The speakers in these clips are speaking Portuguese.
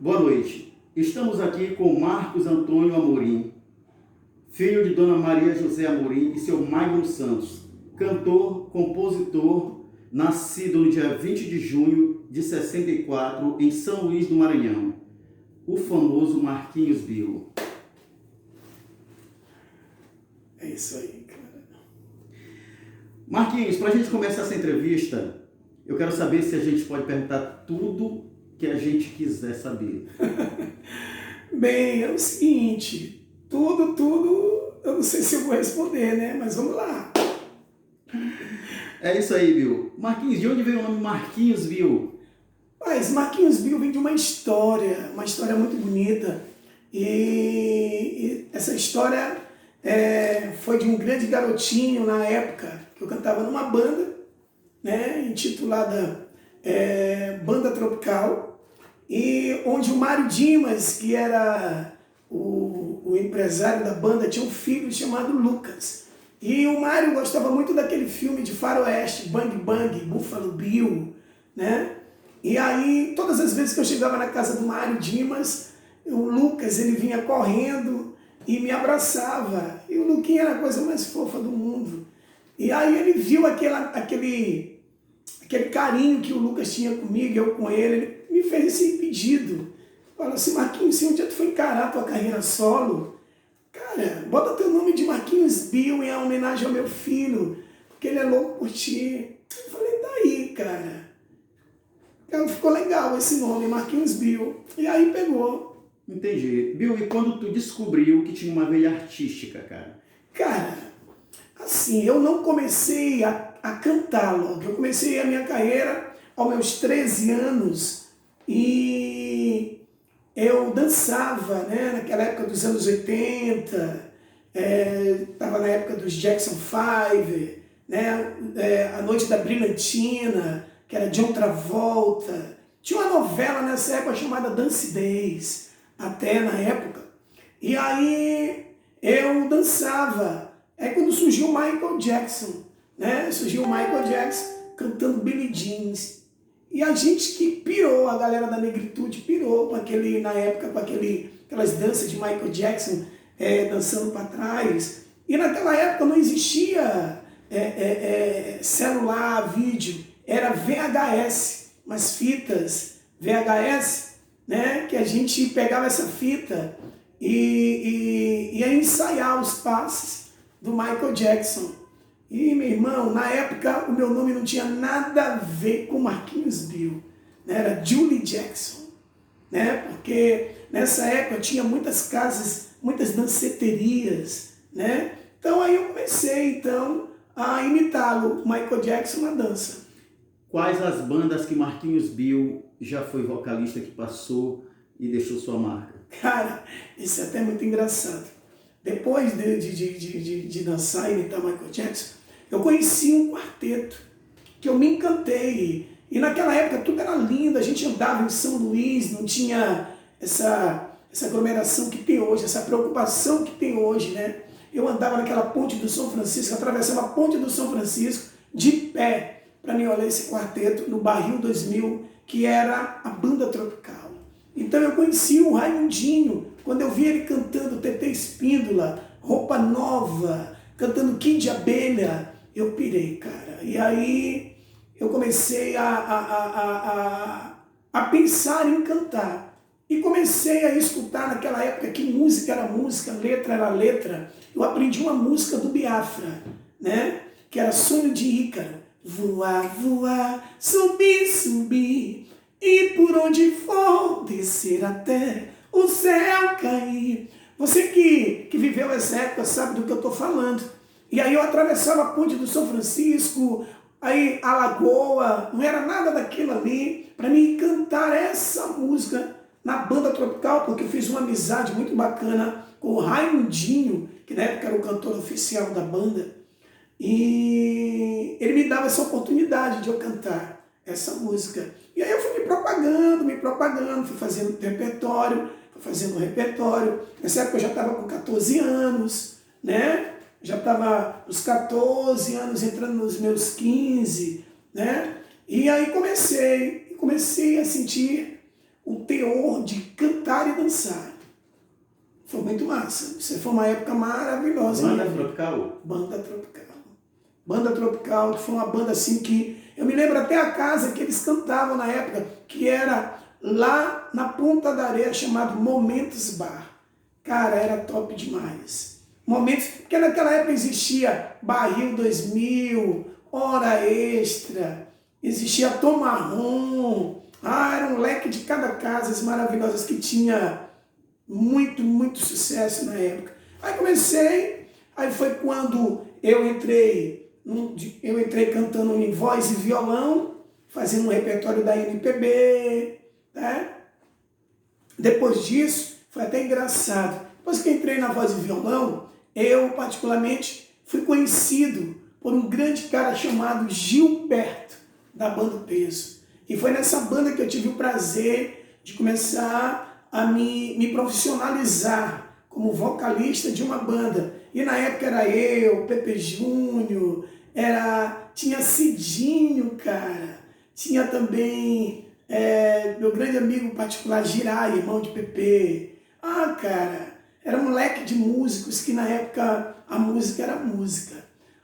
Boa noite. Estamos aqui com Marcos Antônio Amorim, filho de Dona Maria José Amorim e seu Magno Santos, cantor, compositor, nascido no dia 20 de junho de 64 em São Luís do Maranhão, o famoso Marquinhos Bill. É isso aí, cara. Marquinhos, para a gente começar essa entrevista, eu quero saber se a gente pode perguntar tudo que a gente quiser saber. Bem, é o seguinte, tudo, eu não sei se eu vou responder, né? Mas vamos lá. É isso aí, Bill. Marquinhos, de onde veio o nome Marquinhos Bill? Mas Marquinhos Bill vem de uma história muito bonita. E essa história foi de um grande garotinho na época que eu cantava numa banda, né? Intitulada Banda Tropical. E onde o Mário Dimas, que era o empresário da banda, tinha um filho chamado Lucas. E o Mário gostava muito daquele filme de faroeste, Bang Bang, Buffalo Bill, né? E aí, todas as vezes que eu chegava na casa do Mário Dimas, o Lucas, ele vinha correndo e me abraçava. E o Luquinha era a coisa mais fofa do mundo. E aí ele viu aquele carinho que o Lucas tinha comigo, eu com ele me fez esse pedido. Falou assim: Marquinhos, se um dia tu for encarar a tua carreira solo, cara, bota teu nome de Marquinhos Bill em homenagem ao meu filho, porque ele é louco por ti. Eu falei: daí, cara. Então, ficou legal esse nome, Marquinhos Bill. E aí pegou. Entendi. Bill, e quando tu descobriu que tinha uma veia artística, cara? Cara, assim, eu não comecei a cantar logo. Eu comecei a minha carreira aos meus 13 anos e eu dançava, né? Naquela época dos anos 80, estava na época dos Jackson 5, né? A Noite da Brilhantina, que era John Travolta. Tinha uma novela nessa época chamada Dance Days, até na época. E aí eu dançava. Aí quando surgiu o Michael Jackson, né? Surgiu o Michael Jackson cantando Billie Jeans. E a gente que pirou, a galera da negritude pirou com aquele, na época, com aquelas danças de Michael Jackson dançando para trás. E naquela época não existia celular, vídeo, era VHS, umas fitas VHS, né? Que a gente pegava essa fita e ia ensaiar os passos do Michael Jackson. E, meu irmão, na época o meu nome não tinha nada a ver com Marquinhos Bill, né? Era Julie Jackson, né? Porque nessa época tinha muitas casas, muitas danceterias, né? Então aí eu comecei a imitá-lo, Michael Jackson na dança. Quais as bandas que Marquinhos Bill já foi vocalista que passou e deixou sua marca? Cara, isso é até muito engraçado. Depois de dançar e imitar Michael Jackson, eu conheci um quarteto que eu me encantei. E naquela época tudo era lindo, a gente andava em São Luís, não tinha essa aglomeração que tem hoje, essa preocupação que tem hoje, né? Eu andava naquela ponte do São Francisco, atravessava a ponte do São Francisco de pé para me olhar esse quarteto no Barril 2000, que era a Banda Tropical. Então eu conheci o Raimundinho, quando eu vi ele cantando TT Espíndola, Roupa Nova, cantando Kid de Abelha, eu pirei, cara. E aí eu comecei a pensar em cantar. E comecei a escutar naquela época que música era música, letra era letra. Eu aprendi uma música do Biafra, né? Que era Sonho de Ícaro. Voar, voar, subir, subir, e por onde for descer até o céu cair. Você que viveu essa época sabe do que eu estou falando. E aí eu atravessava a ponte do São Francisco, aí a Lagoa, não era nada daquilo ali, para mim cantar essa música na Banda Tropical, porque eu fiz uma amizade muito bacana com o Raimundinho, que na época era o cantor oficial da banda, e ele me dava essa oportunidade de eu cantar essa música. E aí eu fui me propagando, fui fazendo repertório. Nessa época eu já estava com 14 anos, né? Já estava nos 14 anos, entrando nos meus 15, né? E aí comecei a sentir o teor de cantar e dançar. Foi muito massa. Isso foi uma época maravilhosa. Banda Tropical? Banda Tropical. Banda Tropical, que foi uma banda assim que... Eu me lembro até a casa que eles cantavam na época, que era lá na Ponta da Areia, chamado Momentos Bar. Cara, era top demais. Momentos... Porque naquela época existia Barril 2000, Hora Extra, existia Tom Marrom. Era um leque de cada casas maravilhosas que tinha muito, muito sucesso na época. Aí comecei, aí foi quando eu entrei cantando em voz e violão, fazendo um repertório da MPB, né? Depois disso, foi até engraçado. Depois que entrei na voz e violão, eu particularmente fui conhecido por um grande cara chamado Gilberto, da banda Peso. E foi nessa banda que eu tive o prazer de começar a me profissionalizar como vocalista de uma banda. E na época era eu, Pepe Júnior, tinha Cidinho, cara. Tinha também meu grande amigo particular, Girai, irmão de Pepe. Cara, era um leque de músicos que na época a música era música.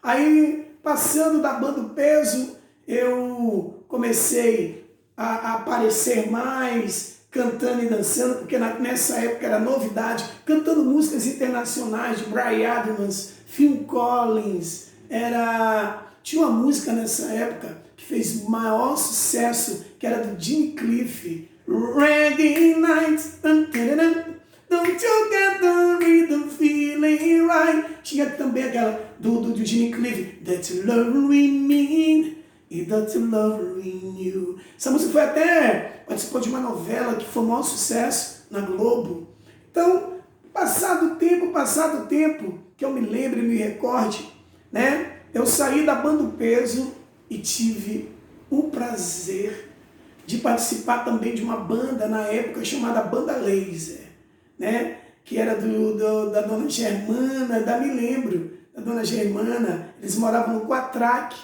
Aí, passando da banda Peso, eu comecei a aparecer mais, cantando e dançando, porque nessa época era novidade, cantando músicas internacionais de Bryan Adams, Phil Collins. Tinha uma música nessa época que fez maior sucesso, que era do Jimmy Cliff, Reggae Nights, don't you get the rhythm feeling right. Tinha também aquela do Jimmy Cliff, That Love We Mean e That Love We Knew. Essa música foi até, participou de uma novela que foi um maior sucesso na Globo. Então, passado o tempo, que eu me lembre e me recorde, né? Eu saí da banda Peso e tive o prazer de participar também de uma banda na época chamada Banda Laser, né? Que era da dona Germana, me lembro, da dona Germana. Eles moravam no Quatraque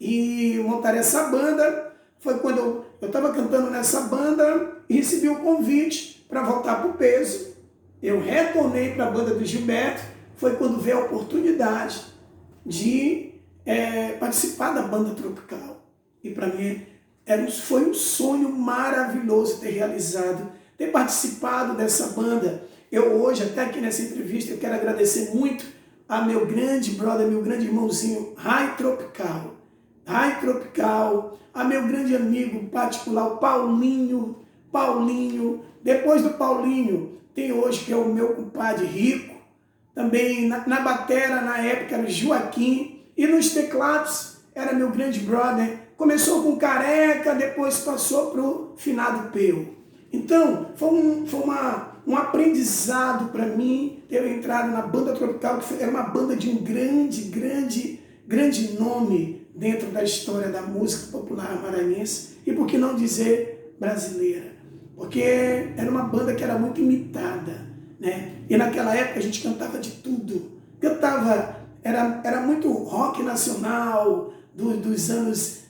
e montaram essa banda. Foi quando eu estava cantando nessa banda e recebi o convite para voltar para o Peso. Eu retornei para a banda do Gilberto. Foi quando veio a oportunidade de participar da banda Tropical. E para mim foi um sonho maravilhoso ter realizado, ter participado dessa banda. Eu hoje, até aqui nessa entrevista, eu quero agradecer muito a meu grande brother, meu grande irmãozinho, Rai Tropical. Rai Tropical, a meu grande amigo particular, o Paulinho. Depois do Paulinho, tem hoje que é o meu compadre Rico. Também na batera, na época, era o Joaquim. E nos teclados, era meu grande brother. Começou com Careca, depois passou para o finado Peu. Então, foi um aprendizado para mim ter entrado na banda Tropical, que era uma banda de um grande nome dentro da história da música popular maranhense, e por que não dizer brasileira, porque era uma banda que era muito imitada, né? E naquela época a gente cantava de tudo, era muito rock nacional dos anos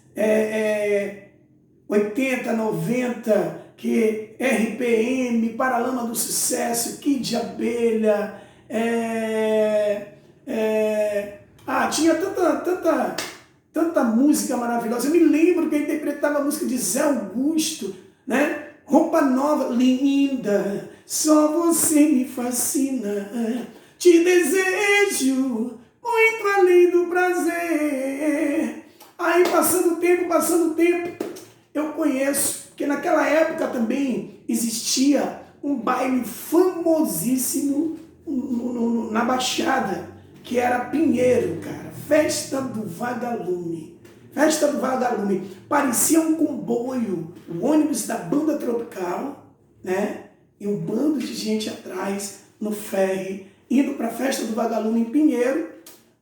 80, 90, que RPM, Paralama do Sucesso, Kid de Abelha, tinha tanta música maravilhosa. Eu me lembro que eu interpretava a música de Zé Augusto, né? Roupa Nova, linda, só você me fascina, te desejo muito além do prazer. Aí passando o tempo, eu conheço que naquela época também existia um baile famosíssimo na Baixada, que era Pinheiro, cara, Festa do Vagalume. Festa do Vagalume. Parecia um comboio, o ônibus da banda Tropical, né? E um bando de gente atrás, no ferry, indo para a Festa do Vagalume em Pinheiro,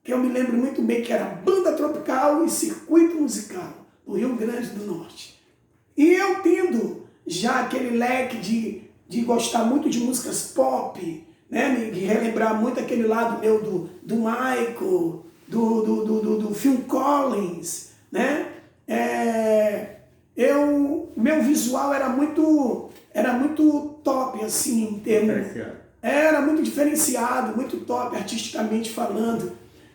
que eu me lembro muito bem que era banda Tropical e circuito musical do Rio Grande do Norte. E eu tendo já aquele leque de gostar muito de músicas pop, né? De relembrar muito aquele lado meu do Michael, do Phil Collins, né? Meu visual era era muito top, assim, em termos... Diferenciado. Era muito diferenciado, muito top, artisticamente falando.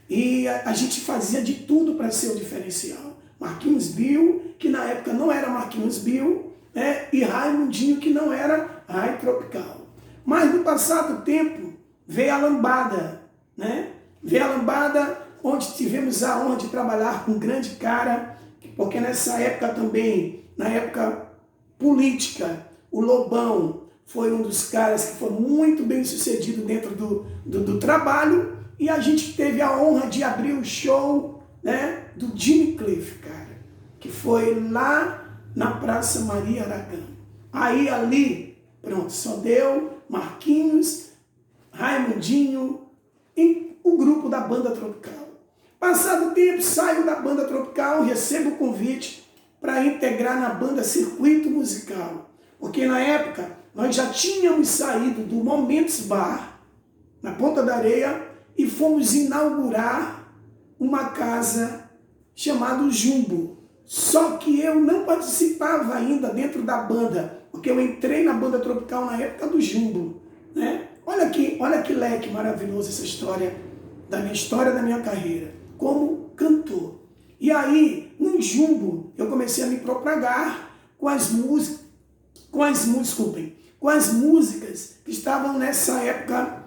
E a gente fazia de tudo para ser o diferencial. Marquinhos Bill, que na época não era Marquinhos Bill, né? E Raimundinho, que não era Rai Tropical. Mas no passado tempo, veio a lambada, né? Veio a lambada, onde tivemos a honra de trabalhar com um grande cara, porque nessa época também, na época política, o Lobão foi um dos caras que foi muito bem sucedido dentro do trabalho, e a gente teve a honra de abrir o show, né, do Jimmy Cliff, cara, que foi lá na Praça Maria Aragão. Aí ali, pronto, só deu Marquinhos, Raimundinho e o grupo da Banda Tropical. Passado o tempo, saio da Banda Tropical, recebo o convite para integrar na banda Circuito Musical. Porque na época nós já tínhamos saído do Momentos Bar, na Ponta da Areia, e fomos inaugurar uma casa chamada Jumbo. Só que eu não participava ainda dentro da banda, porque eu entrei na Banda Tropical na época do Jumbo, né? Olha que leque maravilhoso essa história da minha carreira, como cantor. E aí, no Jumbo, eu comecei a me propagar com as músicas que estavam nessa época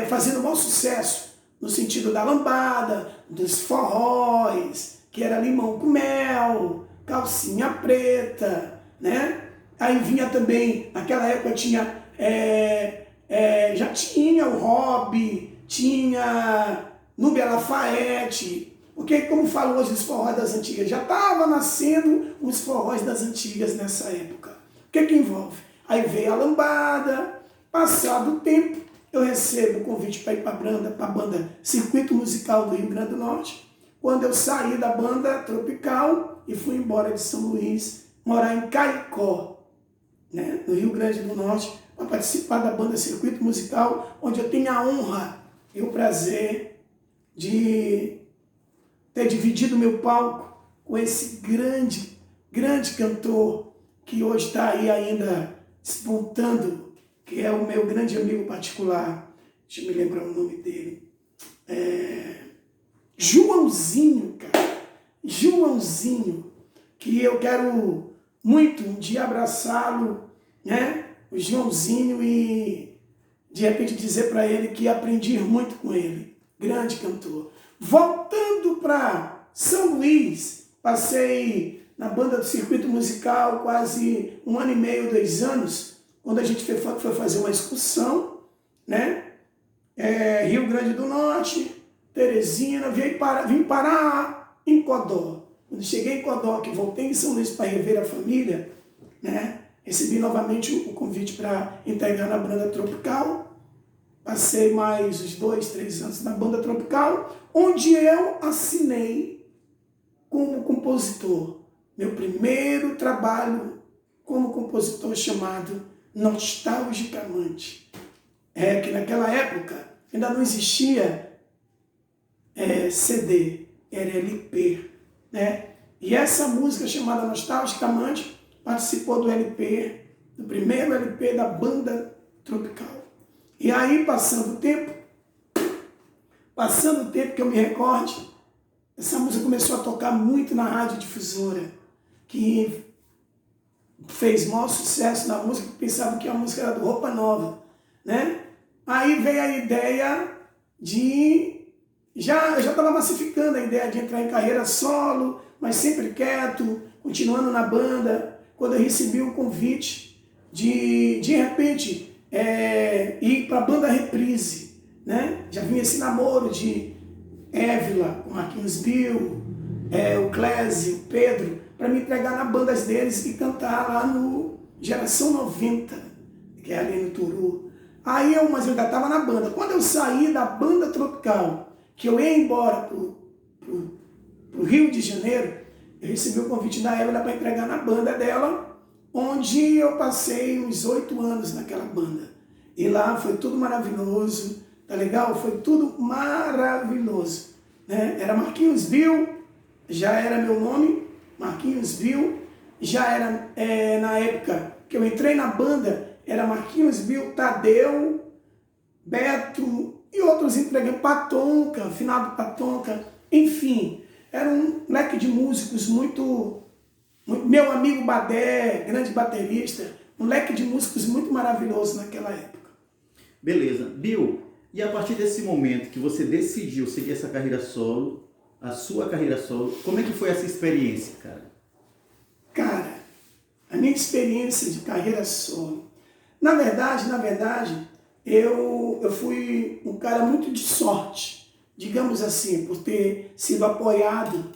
fazendo bom sucesso, no sentido da lambada, dos forróis, que era Limão com Mel, Calcinha Preta, né? Aí vinha também, naquela época tinha, já tinha o Hobby, tinha Núbia Lafayette, porque como falo hoje os forróis das antigas, já estava nascendo os forróis das antigas nessa época. O que envolve? Aí veio a lambada, passado o tempo, eu recebo o convite para ir para a banda Circuito Musical do Rio Grande do Norte, quando eu saí da Banda Tropical e fui embora de São Luís, morar em Caicó, né, no Rio Grande do Norte, para participar da Banda Circuito Musical, onde eu tenho a honra e o prazer de ter dividido meu palco com esse grande cantor que hoje está aí ainda despontando, que é o meu grande amigo particular. Deixa eu me lembrar o nome dele. Joãozinho, cara. Joãozinho, que eu quero muito um dia abraçá-lo, né? O Joãozinho, e de repente dizer para ele que aprendi muito com ele. Grande cantor. Voltando para São Luís, passei na banda do Circuito Musical quase 1 ano e meio, 2 anos, quando a gente foi fazer uma excursão, né? Rio Grande do Norte, Teresina, vim parar em Codó. Quando cheguei em Codó, que voltei em São Luís para rever a família, né? Recebi novamente o convite para integrar na Banda Tropical. Passei mais uns 2, 3 anos na Banda Tropical, onde eu assinei como compositor. Meu primeiro trabalho como compositor chamado Nostalgicamente. Que naquela época ainda não existia CD, era LP, né? E essa música chamada Nostalgicamente participou do LP, do primeiro LP da Banda Tropical. E aí, passando o tempo que eu me recorde, essa música começou a tocar muito na rádio difusora, que fez maior sucesso na música, que pensava que a música era do Roupa Nova, né? Aí veio a ideia de... eu já estava massificando a ideia de entrar em carreira solo, mas sempre quieto, continuando na banda, quando eu recebi o convite de repente, ir para a banda Reprise, né? Já vinha esse namoro de Évila, o Marquinhos Bill, o Clésio, o Pedro, para me entregar na banda deles e cantar lá no Geração 90, que é ali no Turu. Mas eu ainda estava na banda. Quando eu saí da Banda Tropical, que eu ia embora para o Rio de Janeiro, eu recebi o convite da Évila para entregar na banda dela, onde eu passei uns 8 anos naquela banda. E lá foi tudo maravilhoso, tá legal? Foi tudo maravilhoso, né? Era Marquinhos Bill, já era meu nome, Marquinhos Bill, já era, na época, que eu entrei na banda, era Marquinhos, Bill, Tadeu, Beto e outros integrantes, Patonca, finado Patonca, enfim, era um leque de músicos muito, meu amigo Badé, grande baterista, um leque de músicos muito maravilhoso naquela época. Beleza. Bill, e a partir desse momento que você decidiu seguir essa carreira solo, a sua carreira solo, como é que foi essa experiência, cara? Cara, a minha experiência de carreira solo, na verdade, eu fui um cara muito de sorte, digamos assim, por ter sido apoiado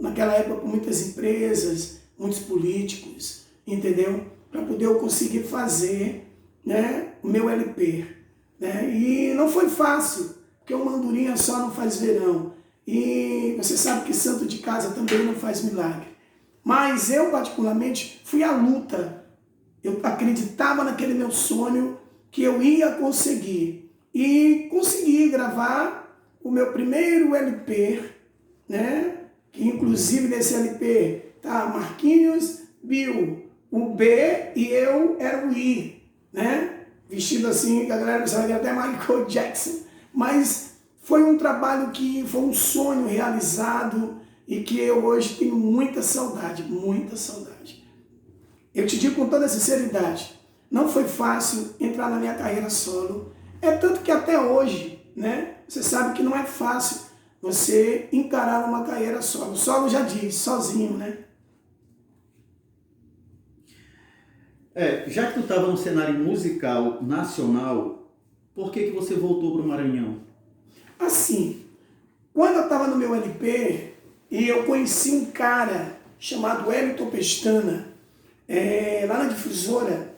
naquela época por muitas empresas, muitos políticos, entendeu? Para poder eu conseguir fazer, né, o meu LP. Né? E não foi fácil, porque uma andorinha só não faz verão. E você sabe que santo de casa também não faz milagre. Mas eu, particularmente, fui à luta. Eu acreditava naquele meu sonho que eu ia conseguir. E consegui gravar o meu primeiro LP, né? Que inclusive nesse LP tá Marquinhos, Bill, o B e eu era o I, né? Vestido assim, que a galera pensava até Michael Jackson. Mas foi um trabalho que foi um sonho realizado e que eu hoje tenho muita saudade, muita saudade. Eu te digo com toda sinceridade, não foi fácil entrar na minha carreira solo. É tanto que até hoje, né, você sabe que não é fácil você encarar uma carreira solo. Solo já diz, sozinho, né? Já que tu estava no cenário musical nacional, por que você voltou para o Maranhão? Assim, quando eu estava no meu LP, e eu conheci um cara chamado Wellington Pestana, lá na Difusora,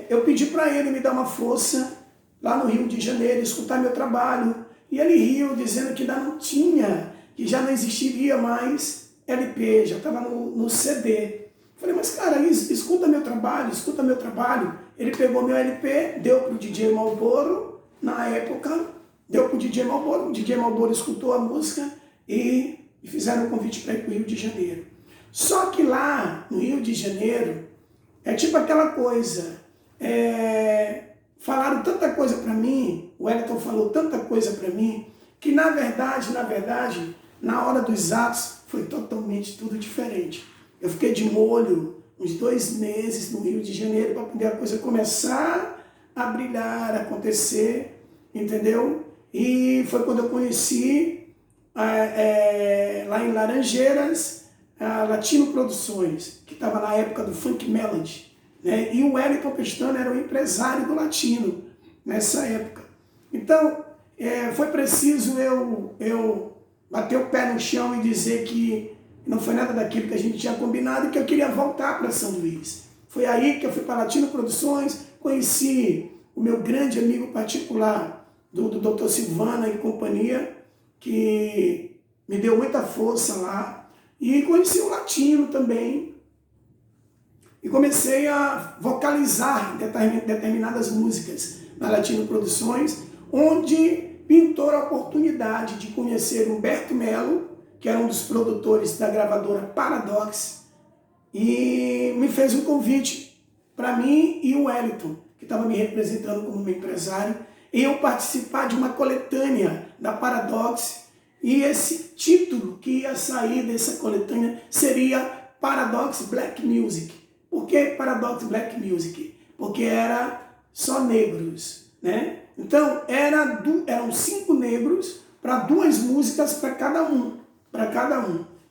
eu pedi para ele me dar uma força lá no Rio de Janeiro, escutar meu trabalho, e ele riu dizendo que ainda não tinha, que já não existiria mais LP, já estava no CD. Falei, mas cara, escuta meu trabalho, escuta meu trabalho. Ele pegou meu LP, deu para o DJ Malboro, na época, deu para o DJ Malboro escutou a música e fizeram um convite para ir para o Rio de Janeiro. Só que lá no Rio de Janeiro, é tipo aquela coisa, falaram tanta coisa para mim, o Wellington falou tanta coisa para mim, que na verdade, na hora dos atos, foi totalmente tudo diferente. Eu fiquei de molho uns 2 meses no Rio de Janeiro para poder a coisa começar a brilhar, a acontecer, entendeu? E foi quando eu conheci, lá em Laranjeiras, a Latino Produções, que estava na época do Funk Melody, né? E o Wellington Pestana era o empresário do Latino nessa época. Então, foi preciso eu bater o pé no chão e dizer que não foi nada daquilo que a gente tinha combinado e que eu queria voltar para São Luís. Foi aí que eu fui para a Latino Produções, conheci o meu grande amigo particular, do Dr. Silvana e companhia, que me deu muita força lá, e conheci o Latino também, e comecei a vocalizar determinadas músicas na Latino Produções, onde pintou a oportunidade de conhecer Humberto Melo, que era um dos produtores da gravadora Paradox, e me fez um convite para mim e o Wellington, que estava me representando como meu empresário, e eu participar de uma coletânea da Paradox, e esse título que ia sair dessa coletânea seria Paradox Black Music. Por que Paradox Black Music? Porque era só negros, né? Então eram 5 negros para 2 músicas para cada um.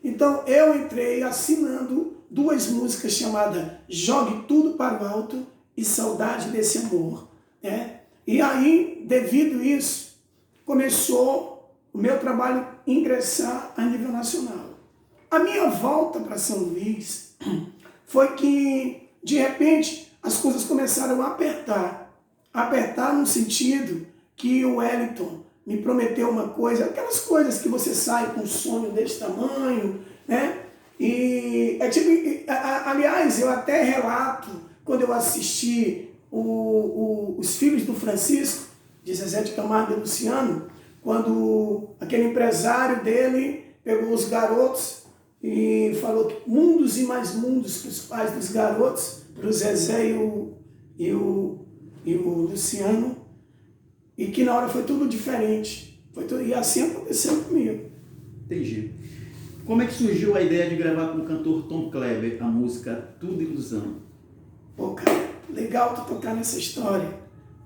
Então eu entrei assinando 2 músicas chamadas Jogue Tudo para o Alto e Saudade Desse Amor, né? E aí, devido a isso, começou o meu trabalho ingressar a nível nacional. A minha volta para São Luís foi que, de repente, as coisas começaram a apertar. Apertar no sentido que o Wellington me prometeu uma coisa, aquelas coisas que você sai com um sonho desse tamanho, né? E aliás, eu até relato quando eu assisti os Filhos do Francisco, de Zezé de Camargo e Luciano, quando aquele empresário dele pegou os garotos e falou que mundos e mais mundos para os pais dos garotos, pro Zezé e o Luciano, e que na hora foi tudo diferente. E assim aconteceu comigo. Entendi. Como é que surgiu a ideia de gravar com o cantor Tom Kleber a música Tudo Ilusão? Pô, cara, legal tu tocar nessa história,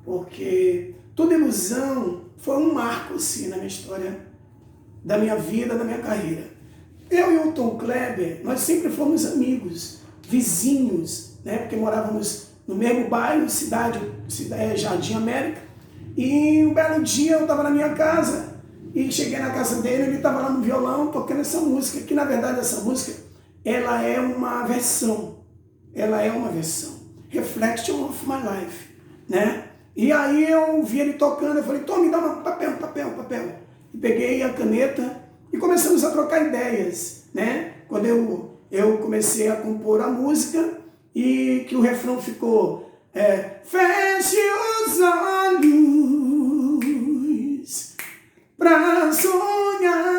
porque Tudo Ilusão foi um marco, assim, na minha história, da minha vida, da minha carreira. Eu e o Tom Kleber, nós sempre fomos amigos, vizinhos, né? Porque morávamos no mesmo bairro, Jardim América. E um belo dia eu estava na minha casa e cheguei na casa dele, ele estava lá no violão tocando essa música, que na verdade essa música, ela é uma versão, Reflection of My Life, né? E aí eu vi ele tocando, eu falei, Tom, me dá um papel. E peguei a caneta e começamos a trocar ideias, né? Quando eu comecei a compor a música e que o refrão ficou feche os olhos pra sonhar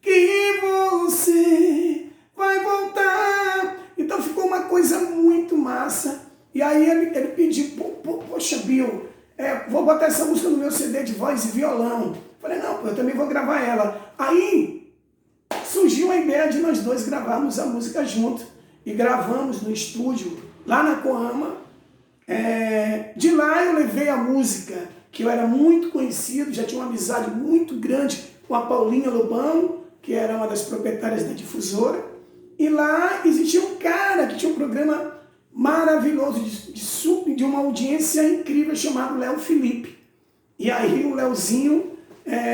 que você vai voltar. Então ficou uma coisa muito massa. E aí ele pediu, poxa, Bill, vou botar essa música no meu CD de voz e violão. Falei, não, eu também vou gravar ela. Aí surgiu a ideia de nós dois gravarmos a música junto. E gravamos no estúdio, lá na Coama. De lá eu levei a música, que eu era muito conhecido, já tinha uma amizade muito grande com a Paulinha Lobão, que era uma das proprietárias da difusora. E lá existia um cara que tinha um programa maravilhoso, de uma audiência incrível, chamado Léo Felipe. E aí o Léozinho,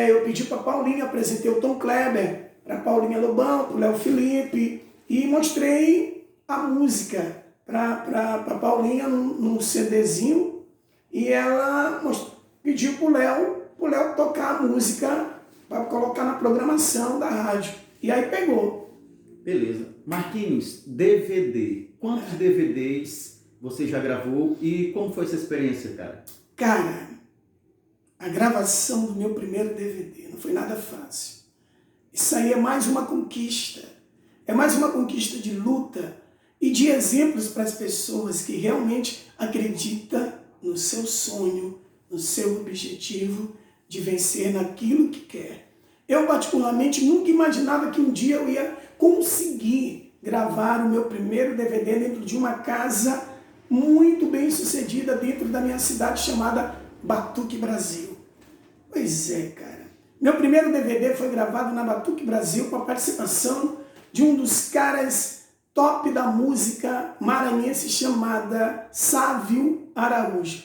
eu pedi para a Paulinha, apresentei o Tom Kleber, para a Paulinha Lobão, para o Léo Felipe, e mostrei a música para a Paulinha num CDzinho, e ela pediu para o Léo tocar a música para colocar na programação da rádio. E aí pegou. Beleza. Marquinhos, DVD. Quantos DVDs você já gravou e como foi essa experiência, cara? Cara, a gravação do meu primeiro DVD não foi nada fácil. Isso aí é mais uma conquista. É mais uma conquista de luta e de exemplos para as pessoas que realmente acreditam no seu sonho, no seu objetivo de vencer naquilo que quer. Eu, particularmente, nunca imaginava que um dia eu ia conseguir gravar o meu primeiro DVD dentro de uma casa muito bem sucedida dentro da minha cidade chamada Batuque Brasil. Pois é, cara. Meu primeiro DVD foi gravado na Batuque Brasil com a participação de um dos caras top da música maranhense chamado Sávio Araújo,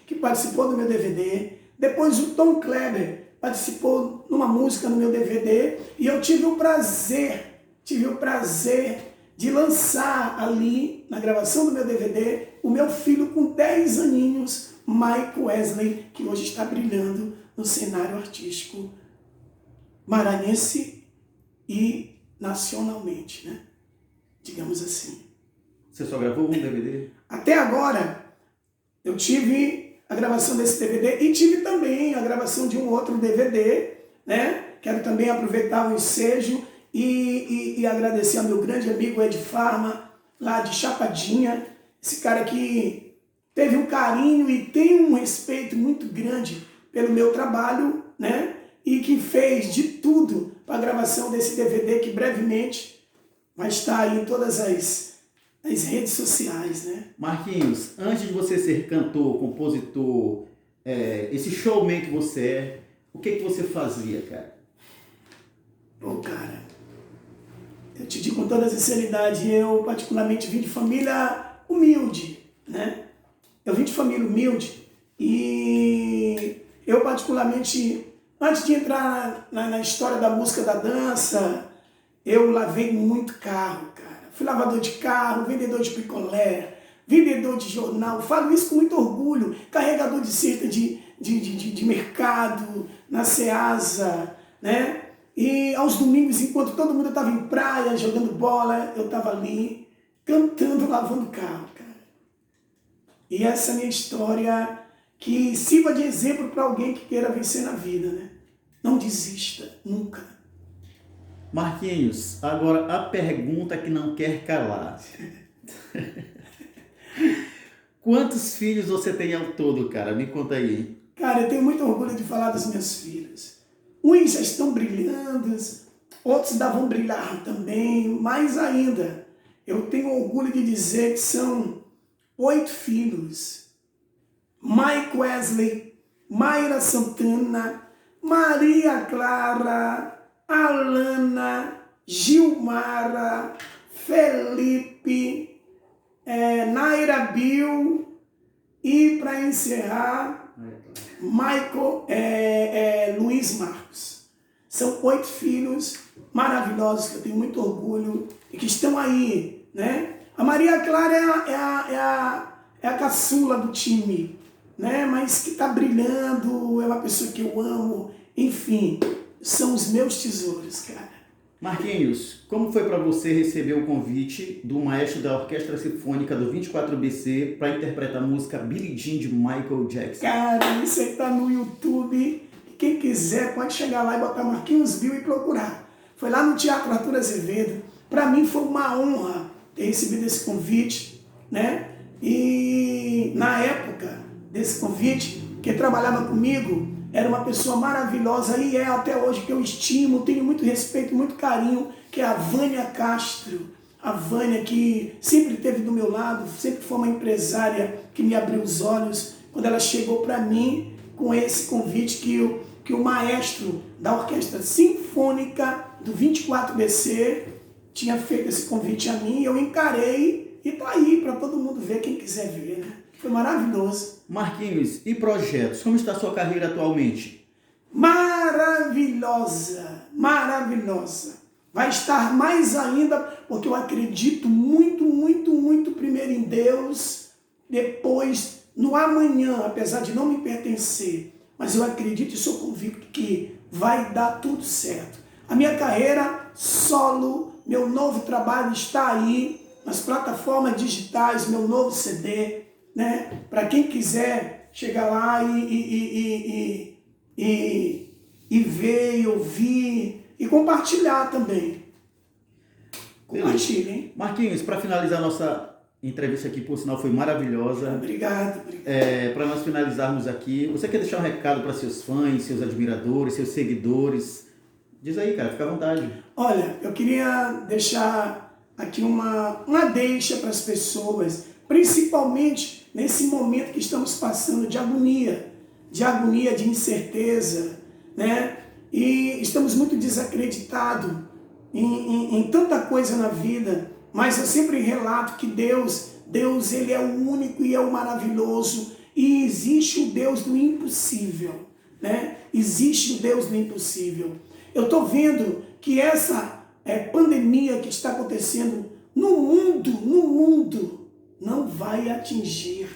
que participou do meu DVD. Depois o Tom Kleber participou numa música no meu DVD e eu tive o prazer de lançar ali, na gravação do meu DVD, o meu filho com 10 aninhos, Mike Wesley, que hoje está brilhando no cenário artístico maranhense e nacionalmente, né? Digamos assim. Você só gravou um DVD? Até agora, eu tive a gravação desse DVD e tive também a gravação de um outro DVD, né? Quero também aproveitar o ensejo e agradecer ao meu grande amigo Ed Farma, lá de Chapadinha, esse cara que teve um carinho e tem um respeito muito grande pelo meu trabalho, né? E que fez de tudo para a gravação desse DVD, que brevemente vai estar aí em todas as redes sociais, né? Marquinhos, antes de você ser cantor, compositor, esse showman que você é, o que você fazia, cara? Pô, cara, eu te digo com toda sinceridade, eu particularmente vim de família humilde, né? Eu vim de família humilde e eu particularmente, antes de entrar na história da música, da dança, eu lavei muito carro, cara. Fui lavador de carro, vendedor de picolé, vendedor de jornal. Falo isso com muito orgulho. Carregador de cesta de mercado, na Ceasa, né? E aos domingos, enquanto todo mundo estava em praia, jogando bola, eu estava ali, cantando, lavando carro, cara. E essa é a minha história, que sirva de exemplo para alguém que queira vencer na vida, né? Não desista, nunca. Marquinhos, agora a pergunta que não quer calar. Quantos filhos você tem ao todo, cara? Me conta aí. Cara, eu tenho muito orgulho de falar dos meus filhos. Uns já estão brilhando, outros ainda vão brilhar também, mais ainda. Eu tenho orgulho de dizer que são 8 filhos. Mike Wesley, Mayra Santana, Maria Clara, Alana, Gilmara, Felipe, Naira Bill e, para encerrar, Michael Luiz Marcos. São 8 filhos maravilhosos que eu tenho muito orgulho e que estão aí, né? A Maria Clara é a caçula do time, né? Mas que está brilhando, é uma pessoa que eu amo, enfim, são os meus tesouros, cara. Marquinhos, como foi para você receber o convite do maestro da Orquestra Sinfônica do 24BC para interpretar a música Billie Jean de Michael Jackson? Cara, isso aí tá no YouTube. Quem quiser pode chegar lá e botar Marquinhos Bill e procurar. Foi lá no Teatro Arthur Azevedo. Para mim foi uma honra ter recebido esse convite, né? E na época desse convite, quem trabalhava comigo era uma pessoa maravilhosa e é até hoje que eu estimo, tenho muito respeito, muito carinho, que é a Vânia Castro. A Vânia que sempre esteve do meu lado, sempre foi uma empresária que me abriu os olhos quando ela chegou para mim com esse convite que o maestro da Orquestra Sinfônica do 24BC tinha feito esse convite a mim, eu encarei e tá aí para todo mundo ver, quem quiser ver, né? Foi maravilhoso. Marquinhos, e projetos? Como está a sua carreira atualmente? Maravilhosa, maravilhosa. Vai estar mais ainda, porque eu acredito muito, muito, muito primeiro em Deus, depois no amanhã, apesar de não me pertencer, mas eu acredito e sou convicto que vai dar tudo certo. A minha carreira solo, meu novo trabalho está aí nas plataformas digitais, meu novo CD, né? Para quem quiser chegar lá e ver, e ouvir e compartilhar também. Compartilhem. Marquinhos, para finalizar nossa entrevista aqui, por sinal foi maravilhosa. Obrigado. Para nós finalizarmos aqui, você quer deixar um recado para seus fãs, seus admiradores, seus seguidores? Diz aí, cara, fica à vontade. Olha, eu queria deixar aqui uma deixa para as pessoas, principalmente nesse momento que estamos passando de agonia, de incerteza, né? E estamos muito desacreditados em tanta coisa na vida, mas eu sempre relato que Deus ele é o único e é o maravilhoso, e existe o Deus do impossível, né? Existe o Deus do impossível. Eu estou vendo que essa pandemia que está acontecendo no mundo, não vai atingir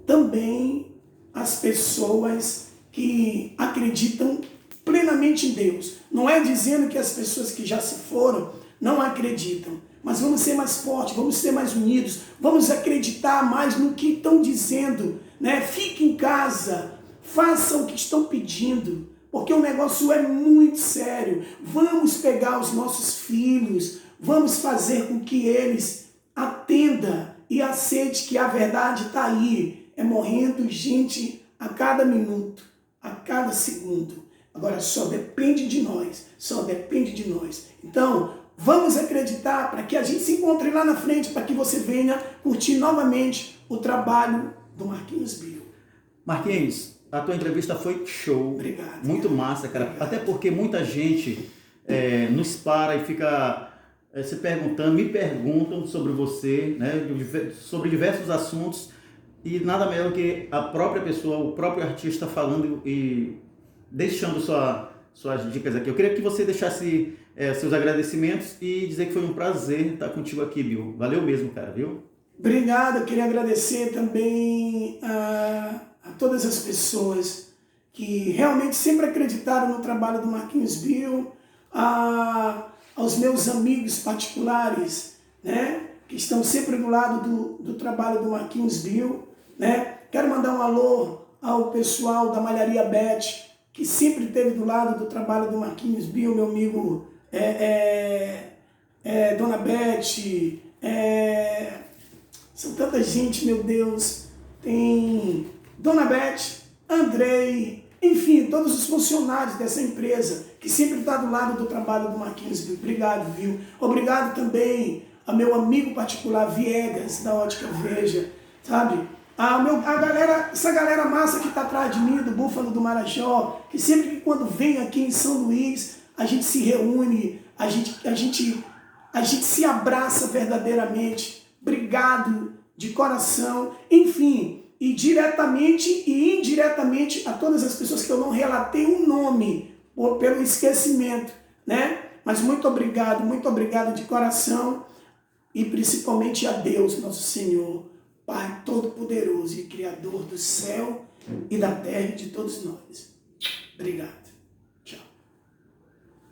também as pessoas que acreditam plenamente em Deus. Não é dizendo que as pessoas que já se foram não acreditam, mas vamos ser mais fortes, vamos ser mais unidos, vamos acreditar mais no que estão dizendo, né? Fique em casa, faça o que estão pedindo, porque o negócio é muito sério. Vamos pegar os nossos filhos, vamos fazer com que eles atendam e aceitem que a verdade está aí. É morrendo gente a cada minuto, a cada segundo. Agora só depende de nós, só depende de nós. Então, vamos acreditar para que a gente se encontre lá na frente, para que você venha curtir novamente o trabalho do Marquinhos Bill. Marquinhos, a tua entrevista foi show. Obrigado. Muito massa, cara. Obrigado. Até porque muita gente nos para e fica se perguntando, me perguntam sobre você, né, sobre diversos assuntos, e nada melhor que a própria pessoa, o próprio artista falando e deixando suas dicas aqui. Eu queria que você deixasse seus agradecimentos e dizer que foi um prazer estar contigo aqui, Bill. Valeu mesmo, cara, viu? Obrigado. Eu queria agradecer também a todas as pessoas que realmente sempre acreditaram no trabalho do Marquinhos Bill, aos meus amigos particulares, né, que estão sempre do lado do trabalho do Marquinhos Bill, né. Quero mandar um alô ao pessoal da Malharia Beth, que sempre esteve do lado do trabalho do Marquinhos Bill, meu amigo Dona Beth, são tanta gente, meu Deus, tem Dona Beth, Andrei, enfim, todos os funcionários dessa empresa que sempre está do lado do trabalho do Marquinhos, viu? Obrigado, viu? Obrigado também a meu amigo particular Viegas, da Ótica Veja, sabe? Essa galera massa que está atrás de mim, do Búfalo do Marajó, que sempre que quando vem aqui em São Luís, a gente se reúne, a gente se abraça verdadeiramente. Obrigado de coração, enfim, e diretamente e indiretamente a todas as pessoas que eu não relatei o nome pelo esquecimento, né? Mas muito obrigado de coração e principalmente a Deus, nosso Senhor, Pai Todo-Poderoso e Criador do céu e da terra e de todos nós. Obrigado.